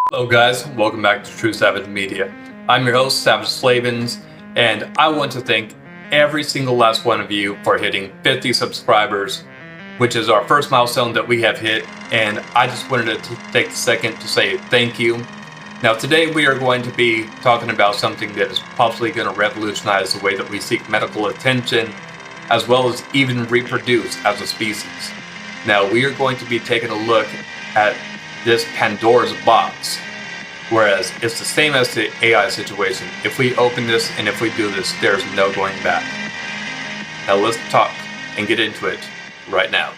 Hello, guys. Welcome back to True Savage Media. I'm your host, Savage Slavens, and I want to thank every single last one of you for hitting 50 subscribers, which is our first milestone that we have hit. And I just wanted to take a second to say thank you. Now, today we are going to be talking about something that is possibly going to revolutionize the way that we seek medical attention, as well as even reproduce as a species. Now, we are going to be taking a look at this Pandora's box, whereas it's the same as the AI situation. If we open this and if we do this, there's no going back. Now let's talk and get into it right now.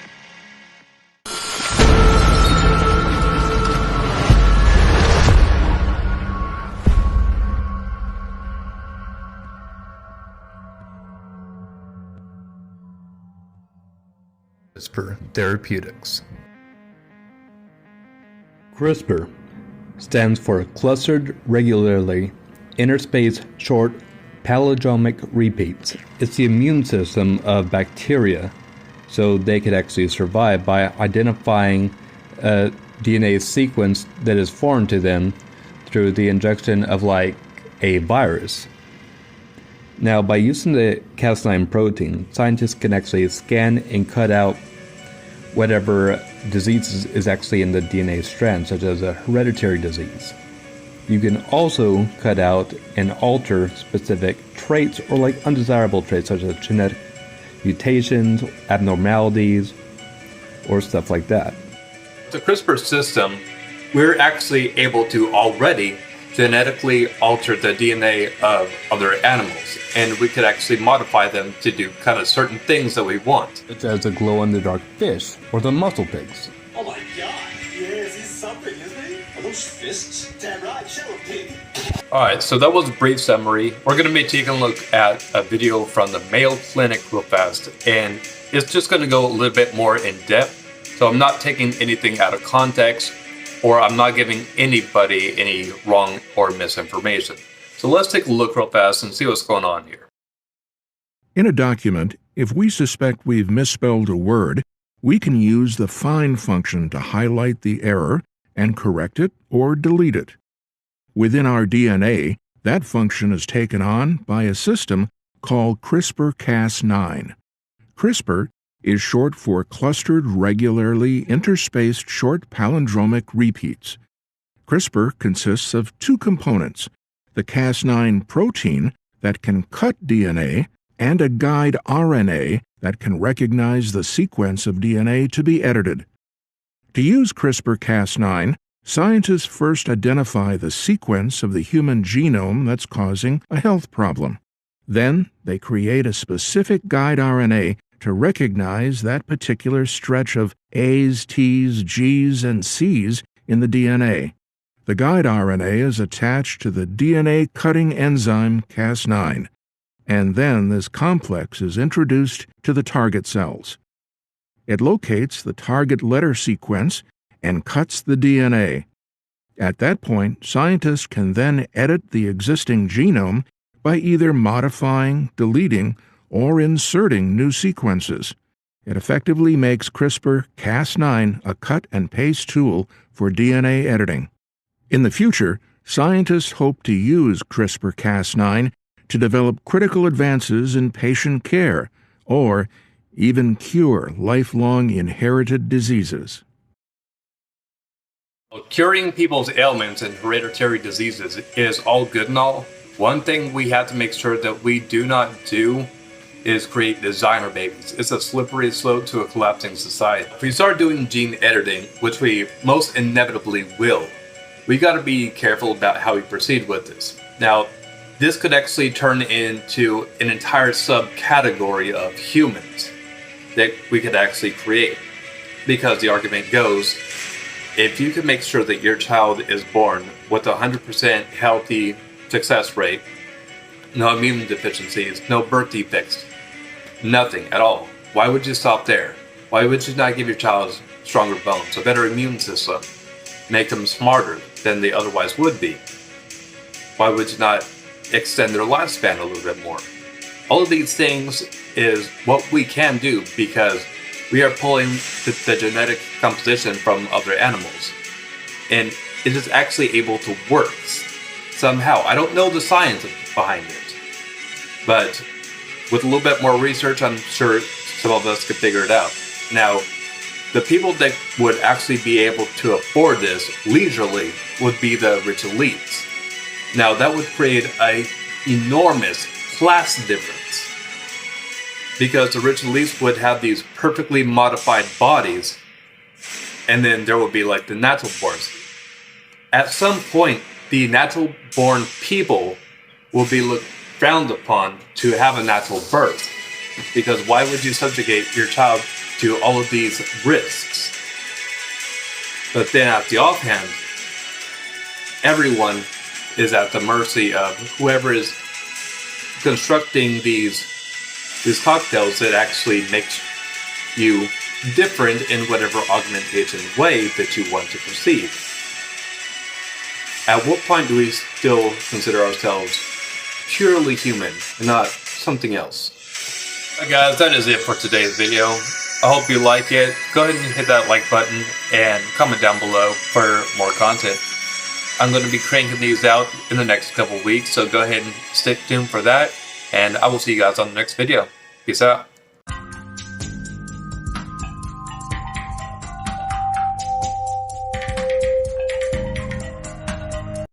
Crispr Therapeutics. CRISPR stands for Clustered Regularly Interspaced Short Palindromic Repeats. It's the immune system of bacteria, so they could actually survive by identifying a DNA sequence that is foreign to them through the injection of like a virus. Now, by using the Cas9 protein, scientists can actually scan and cut out whatever disease is actually in the DNA strand, such as a hereditary disease. You can also cut out and alter specific traits or like undesirable traits, such as genetic mutations, abnormalities, or stuff like that. The CRISPR system, we're actually able to already genetically alter the DNA of other animals, and we could actually modify them to do kind of certain things that we want. Such as the glow-in-the-dark fish or the muscle pigs. Oh my god, yes, he's something, isn't he? Are those fists? Damn right, show him, pig. Alright, so that was a brief summary. We're going to be taking a look at a video from the Mayo Clinic real fast, and it's just going to go a little bit more in depth, so I'm not taking anything out of context, or I'm not giving anybody any wrong or misinformation. So let's take a look real fast and see what's going on here. In a document, if we suspect we've misspelled a word, we can use the find function to highlight the error and correct it or delete it. Within our DNA, that function is taken on by a system called CRISPR-Cas9. CRISPR is short for Clustered Regularly Interspaced Short Palindromic Repeats. CRISPR consists of two components, the Cas9 protein that can cut DNA and a guide RNA that can recognize the sequence of DNA to be edited. To use CRISPR-Cas9, scientists first identify the sequence of the human genome that's causing a health problem. Then they create a specific guide RNA to recognize that particular stretch of A's, T's, G's, and C's in the DNA. The guide RNA is attached to the DNA cutting enzyme Cas9, and then this complex is introduced to the target cells. It locates the target letter sequence and cuts the DNA. At that point, scientists can then edit the existing genome by either modifying, deleting, or inserting new sequences. It effectively makes CRISPR-Cas9 a cut-and-paste tool for DNA editing. In the future, scientists hope to use CRISPR-Cas9 to develop critical advances in patient care, or even cure lifelong inherited diseases. Curing people's ailments and hereditary diseases is all good and all. One thing we have to make sure that we do not do is create designer babies. It's a slippery slope to a collapsing society. If we start doing gene editing, which we most inevitably will, we got to be careful about how we proceed with this. Now, this could actually turn into an entire subcategory of humans that we could actually create. Because the argument goes, if you can make sure that your child is born with a 100% healthy success rate, no immune deficiencies, no birth defects, nothing at all, why would you stop there? Why would you not give your child stronger bones, a better immune system, make them smarter than they otherwise would be? Why would you not extend their lifespan a little bit more? All of these things is what we can do because we are pulling the genetic composition from other animals. And it is actually able to work somehow. I don't know the science behind it, but with a little bit more research, I'm sure some of us could figure it out. Now, the people that would actually be able to afford this leisurely would be the rich elites. Now, that would create an enormous class difference, because the rich elites would have these perfectly modified bodies, and then there would be like the natural borns. At some point, the natural born people will be frowned upon to have a natural birth, because why would you subjugate your child to all of these risks? But then at the offhand, everyone is at the mercy of whoever is constructing these cocktails that actually makes you different in whatever augmentation way that you want to proceed. At what point do we still consider ourselves purely human and not something else? Alright guys, that is it for today's video. I hope you like it. Go ahead and hit that like button and comment down below for more content. I'm going to be cranking these out in the next couple weeks, so go ahead and stay tuned for that, and I will see you guys on the next video. Peace out.